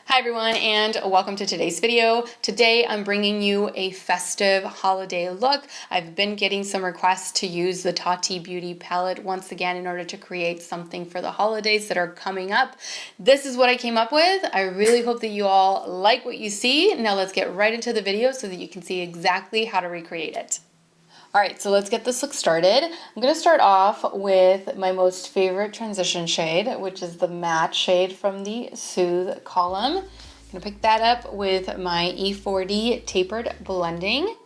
Hi everyone, and welcome to today's video. Today I'm bringing you a festive holiday look. I've been getting some requests to use the Tati Beauty palette once again in order to create something for the holidays that are coming up. This is what I came up with. I really hope that you all like what you see. Now let's get right into the video so that you can see exactly how to recreate it. All right, so let's get this look started. I'm gonna start off with my most favorite transition shade, which is the matte shade from the Soothe column. I'm gonna pick that up with my E40 tapered blending.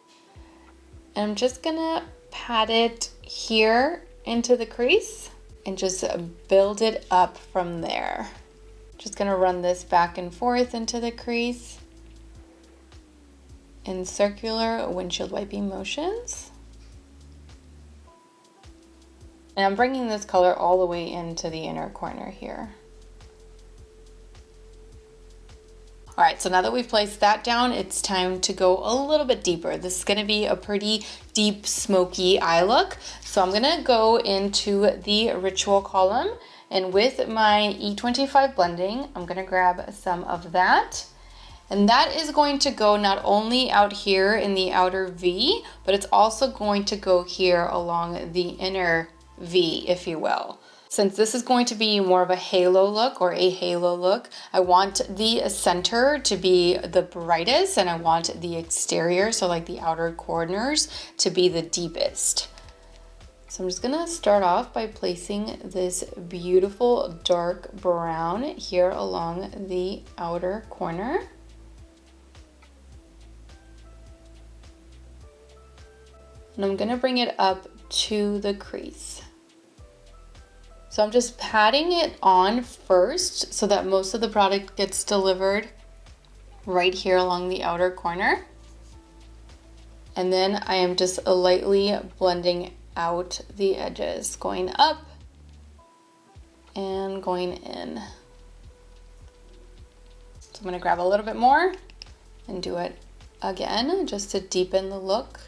And I'm just gonna pat it here into the crease and just build it up from there. Just gonna run this back and forth into the crease in circular windshield wiping motions. And I'm bringing this color all the way into the inner corner here. All right, so now that we've placed that down, it's time to go a little bit deeper. This is gonna be a pretty deep, smoky eye look. So I'm gonna go into the Ritual column, and with my E25 blending, I'm gonna grab some of that. And that is going to go not only out here in the outer V, but it's also going to go here along the inner V, if you will. Since this is going to be more of a halo look or a halo look, I want the center to be the brightest and I want the exterior, so like the outer corners, to be the deepest. So I'm just gonna start off by placing this beautiful dark brown here along the outer corner. And I'm gonna bring it up to the crease. So I'm just patting it on first so that most of the product gets delivered right here along the outer corner. And then I am just lightly blending out the edges, going up and going in. So I'm gonna grab a little bit more and do it again just to deepen the look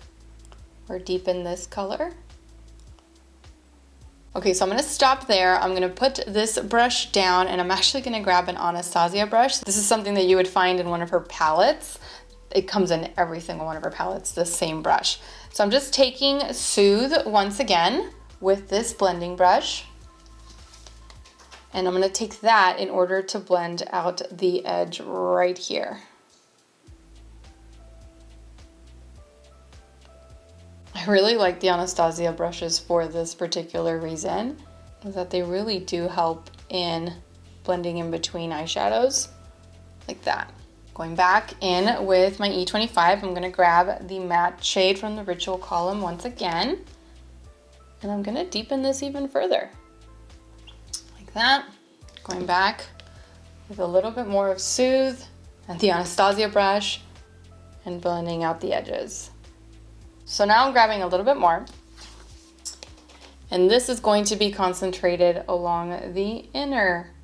or deepen this color. Okay, so I'm gonna stop there. I'm gonna put this brush down and I'm actually gonna grab an Anastasia brush. This is something that you would find in one of her palettes. It comes in every single one of her palettes, the same brush. So I'm just taking Soothe once again with this blending brush. And I'm gonna take that in order to blend out the edge right here. I really like the Anastasia brushes for this particular reason, is that they really do help in blending in between eyeshadows, like that. Going back in with my E25, I'm gonna grab the matte shade from the Ritual column once again, and I'm gonna deepen this even further, like that. Going back with a little bit more of Soothe and the Anastasia brush and blending out the edges. So now I'm grabbing a little bit more, and this is going to be concentrated along the inner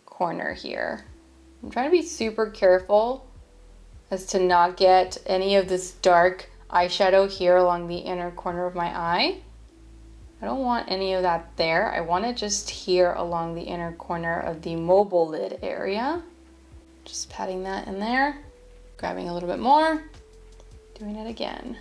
corner here. I'm trying to be super careful as to not get any of this dark eyeshadow here along the inner corner of my eye. I don't want any of that there. I want it just here along the inner corner of the mobile lid area. Just patting that in there, grabbing a little bit more, doing it again.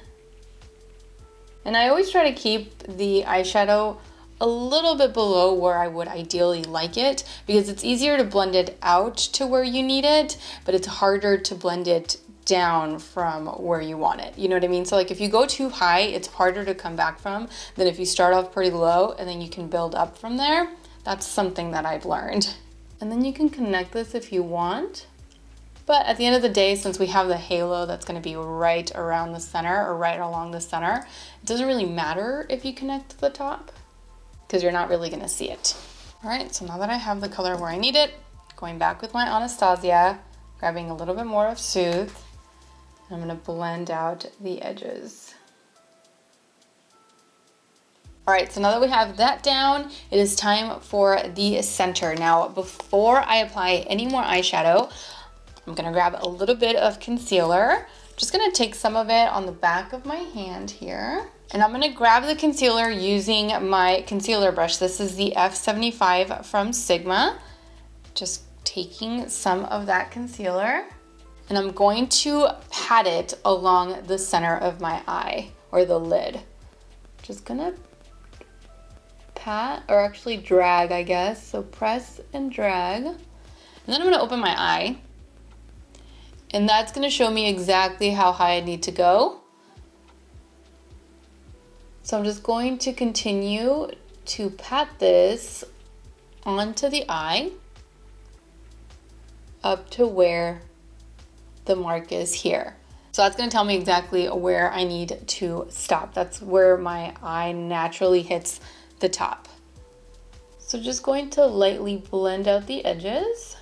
And I always try to keep the eyeshadow a little bit below where I would ideally like it, because it's easier to blend it out to where you need it, but it's harder to blend it down from where you want it. You know what I mean? So like if you go too high, it's harder to come back from than if you start off pretty low and then you can build up from there. That's something that I've learned. And then you can connect this if you want. But at the end of the day, since we have the halo that's going to be right around the center or right along the center, it doesn't really matter if you connect to the top because you're not really going to see it. All right, so now that I have the color where I need it, going back with my Anastasia, grabbing a little bit more of Soothe, and I'm going to blend out the edges. All right, so now that we have that down, it is time for the center. Now, before I apply any more eyeshadow, I'm gonna grab a little bit of concealer. I'm just gonna take some of it on the back of my hand here. And I'm gonna grab the concealer using my concealer brush. This is the F75 from Sigma. Just taking some of that concealer and I'm going to pat it along the center of my eye, or the lid. Just gonna pat, or actually drag, I guess. So press and drag. And then I'm gonna open my eye. And that's gonna show me exactly how high I need to go. So I'm just going to continue to pat this onto the eye up to where the mark is here. So that's going to tell me exactly where I need to stop. That's where my eye naturally hits the top. So just going to lightly blend out the edges.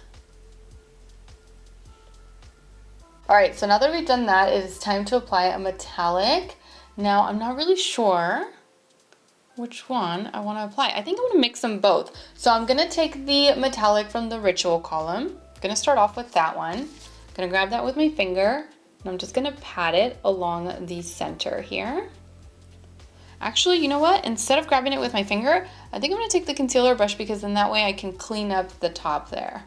All right, so now that we've done that, it is time to apply a metallic. Now I'm not really sure which one I want to apply. I think I'm going to mix them both. So I'm going to take the metallic from the Ritual column. I'm going to start off with that one. I'm going to grab that with my finger, and I'm just going to pat it along the center here. Actually, you know what? Instead of grabbing it with my finger, I think I'm going to take the concealer brush, because then that way I can clean up the top there.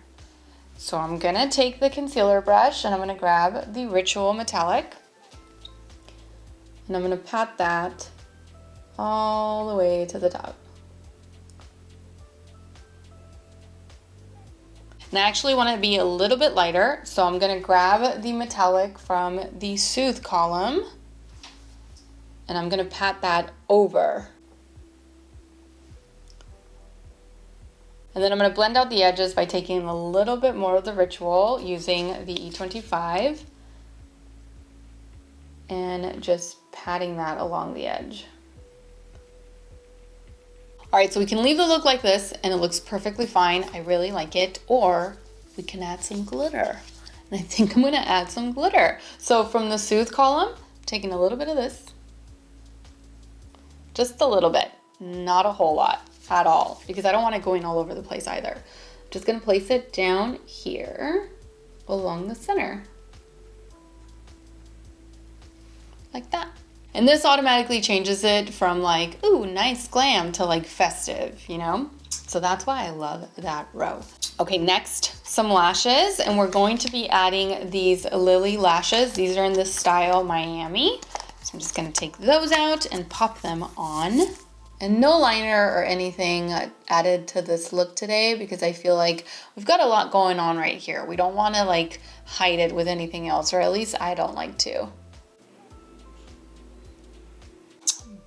So I'm going to take the concealer brush and I'm going to grab the Ritual metallic, and I'm going to pat that all the way to the top. And I actually want to be a little bit lighter, so I'm going to grab the metallic from the Soothe column, and I'm going to pat that over. And then I'm going to blend out the edges by taking a little bit more of the Ritual using the E25 and just patting that along the edge. All right, so we can leave the look like this and it looks perfectly fine. I really like it. Or we can add some glitter. And I think I'm gonna add some glitter. So from the Soothe column, taking a little bit of this. Just a little bit, not a whole lot at all, because I don't want it going all over the place either. I'm just gonna place it down here along the center. Like that. And this automatically changes it from like, ooh, nice glam, to like festive, you know? So that's why I love that row. Okay, next, some lashes, and we're going to be adding these Lily lashes. These are in the style Miami. So I'm just gonna take those out and pop them on. And no liner or anything added to this look today, because I feel like we've got a lot going on right here. We don't wanna like hide it with anything else, or at least I don't like to.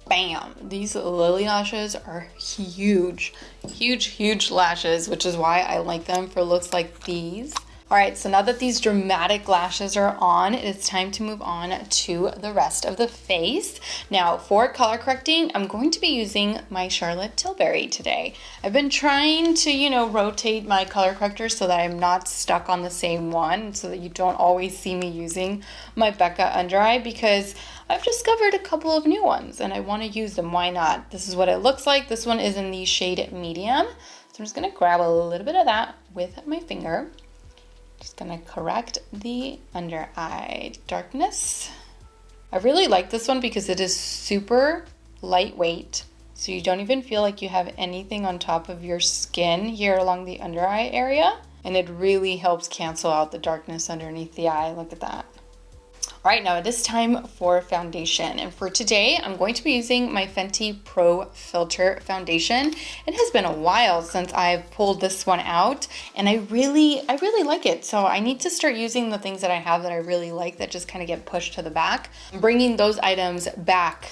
Bam! These Lily lashes are huge, huge, huge lashes, which is why I like them for looks like these. All right, so now that these dramatic lashes are on, it's time to move on to the rest of the face. Now, for color correcting, I'm going to be using my Charlotte Tilbury today. I've been trying to, you know, rotate my color correctors so that I'm not stuck on the same one, so that you don't always see me using my Becca under eye, because I've discovered a couple of new ones and I want to use them. Why not? This is what it looks like. This one is in the shade medium. So I'm just going to grab a little bit of that with my finger. Just going to correct the under eye darkness. I really like this one because it is super lightweight. So you don't even feel like you have anything on top of your skin here along the under eye area. And it really helps cancel out the darkness underneath the eye. Look at that. All right, now it is time for foundation. And for today, I'm going to be using my Fenty Pro Filter Foundation. It has been a while since I've pulled this one out, and I really like it. So I need to start using the things that I have that I really like that just kind of get pushed to the back. I'm bringing those items back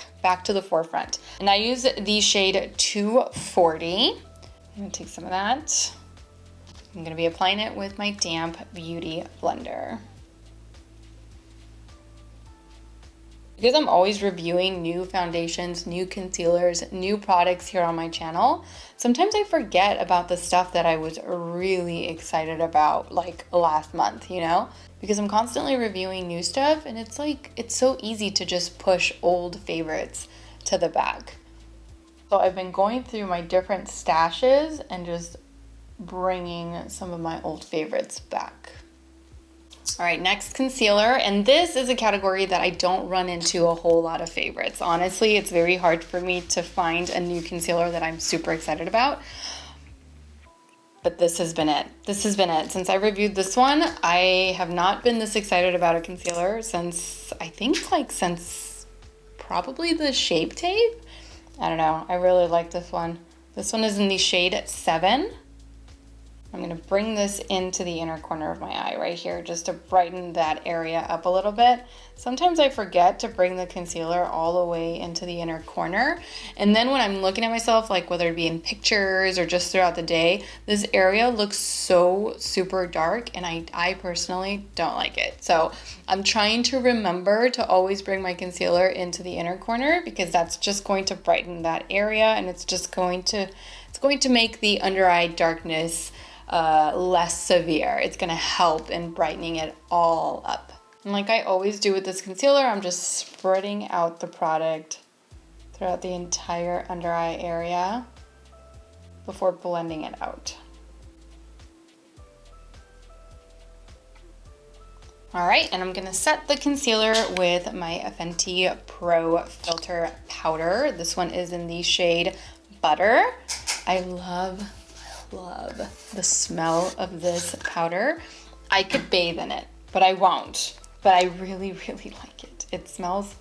to the forefront. And I use the shade 240. I'm gonna take some of that. I'm gonna be applying it with my damp beauty blender. Because I'm always reviewing new foundations, new concealers, new products here on my channel, sometimes I forget about the stuff that I was really excited about like last month, you know? Because I'm constantly reviewing new stuff, and it's like, it's so easy to just push old favorites to the back. So I've been going through my different stashes and just bringing some of my old favorites back. All right, next concealer, and this is a category that I don't run into a whole lot of favorites. Honestly, it's very hard for me to find a new concealer that I'm super excited about. but this has been it. This has been it. Since I reviewed this one, I have not been this excited about a concealer since, I think like since probably the Shape Tape. I don't know, I really like this one. This one is in the shade 7. I'm gonna bring this into the inner corner of my eye right here just to brighten that area up a little bit. Sometimes I forget to bring the concealer all the way into the inner corner. And then when I'm looking at myself, like whether it be in pictures or just throughout the day, this area looks so super dark and I personally don't like it. So I'm trying to remember to always bring my concealer into the inner corner because that's just going to brighten that area and it's going to make the under eye darkness less severe. It's gonna help in brightening it all up. And like I always do with this concealer, I'm just spreading out the product throughout the entire under eye area before blending it out. All right, and I'm gonna set the concealer with my Fenty Pro Filter Powder. This one is in the shade Butter. I love the smell of this powder. I could bathe in it, but I won't. But I really, really like it. It just smells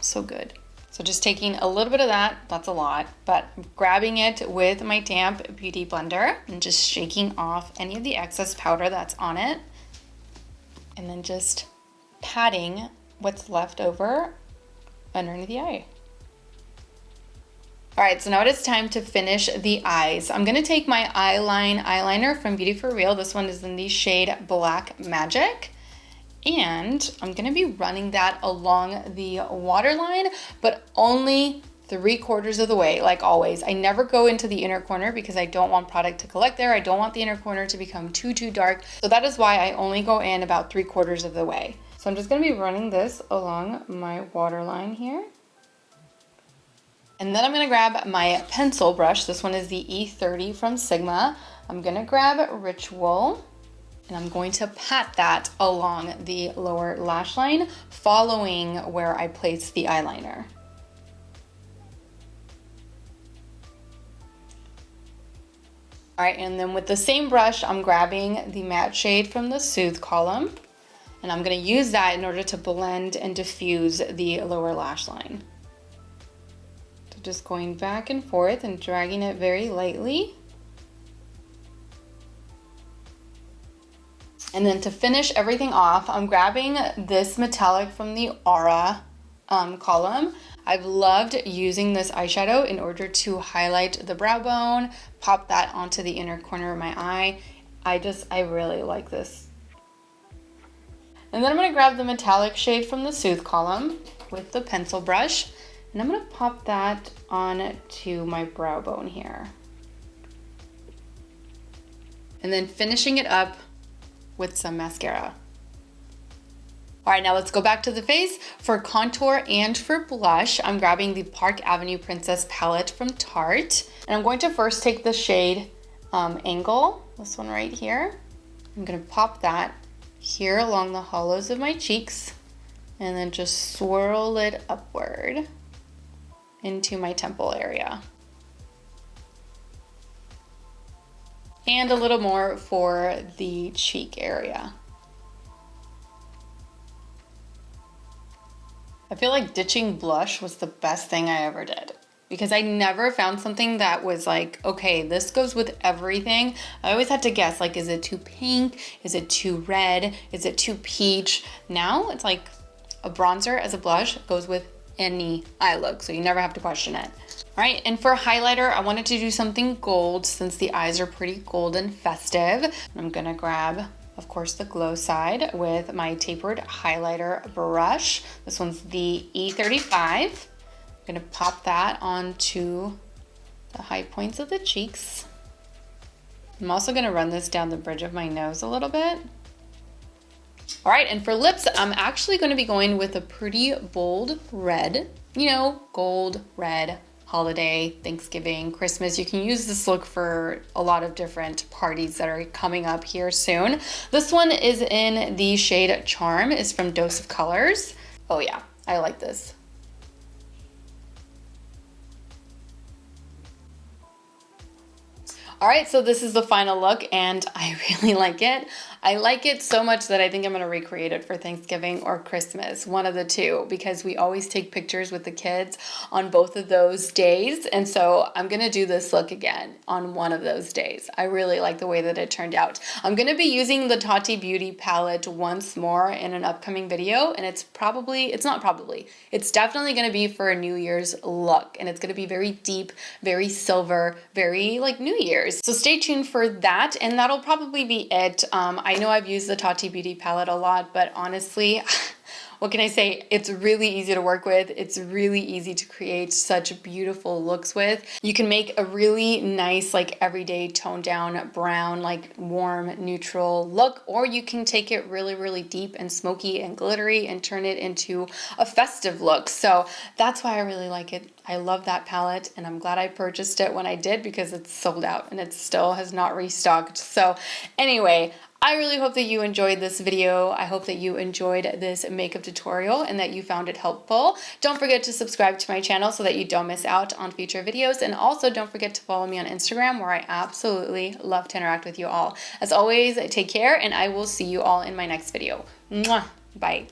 so good. So just taking a little bit of that, that's a lot, but grabbing it with my damp beauty blender and just shaking off any of the excess powder that's on it. And then just patting what's left over underneath the eye. All right, so now it is time to finish the eyes. I'm gonna take my eyeliner from Beauty For Real. This one is in the shade Black Magic. And I'm gonna be running that along the waterline, but only 3/4 of the way, like always. I never go into the inner corner because I don't want product to collect there. I don't want the inner corner to become too dark. So that is why I only go in about 3/4 of the way. So I'm just gonna be running this along my waterline here. And then I'm gonna grab my pencil brush. This one is the E30 from Sigma. I'm gonna grab Ritual and I'm going to pat that along the lower lash line, following where I placed the eyeliner. All right, and then with the same brush, I'm grabbing the matte shade from the Soothe column, and I'm gonna use that in order to blend and diffuse the lower lash line. Just going back and forth and dragging it very lightly. And then to finish everything off, I'm grabbing this metallic from the Aura column. I've loved using this eyeshadow in order to highlight the brow bone, pop that onto the inner corner of my eye. I really like this. And then I'm gonna grab the metallic shade from the Soothe column with the pencil brush. And I'm gonna pop that onto my brow bone here. And then finishing it up with some mascara. All right, now let's go back to the face. For contour and for blush, I'm grabbing the Park Avenue Princess palette from Tarte. And I'm going to first take the shade Angle, this one right here. I'm gonna pop that here along the hollows of my cheeks and then just swirl it upward into my temple area. And a little more for the cheek area. I feel like ditching blush was the best thing I ever did because I never found something that was like, okay, this goes with everything. I always had to guess, like, is it too pink? Is it too red? Is it too peach? Now it's like a bronzer as a blush goes with any eye look, so you never have to question it. All right, and for highlighter, I wanted to do something gold since the eyes are pretty golden festive. I'm gonna grab, of course, the Glow Side with my tapered highlighter brush. This one's the E35. I'm gonna pop that onto the high points of the cheeks. I'm also gonna run this down the bridge of my nose a little bit. All right, and for lips, I'm actually going to be going with a pretty bold red, you know, gold, red, holiday, Thanksgiving, Christmas. You can use this look for a lot of different parties that are coming up here soon. This one is in the shade Charm, is from Dose of Colors. Oh yeah, I like this. All right, so this is the final look and I really like it. I like it so much that I think I'm gonna recreate it for Thanksgiving or Christmas, one of the two, because we always take pictures with the kids on both of those days. And so I'm gonna do this look again on one of those days. I really like the way that it turned out. I'm gonna be using the Tati Beauty palette once more in an upcoming video, and it's definitely gonna be for a New Year's look, and it's gonna be very deep, very silver, very like New Year's. So stay tuned for that, and that'll probably be it. I know I've used the Tati Beauty palette a lot, but honestly, what can I say? It's really easy to work with. It's really easy to create such beautiful looks with. You can make a really nice, like everyday toned down brown, like warm, neutral look, or you can take it really, really deep and smoky and glittery and turn it into a festive look. So that's why I really like it. I love that palette, and I'm glad I purchased it when I did because it's sold out and it still has not restocked. So anyway, I really hope that you enjoyed this video. I hope that you enjoyed this makeup tutorial and that you found it helpful. Don't forget to subscribe to my channel so that you don't miss out on future videos. And also don't forget to follow me on Instagram, where I absolutely love to interact with you all. As always, take care, and I will see you all in my next video. Mwah! Bye.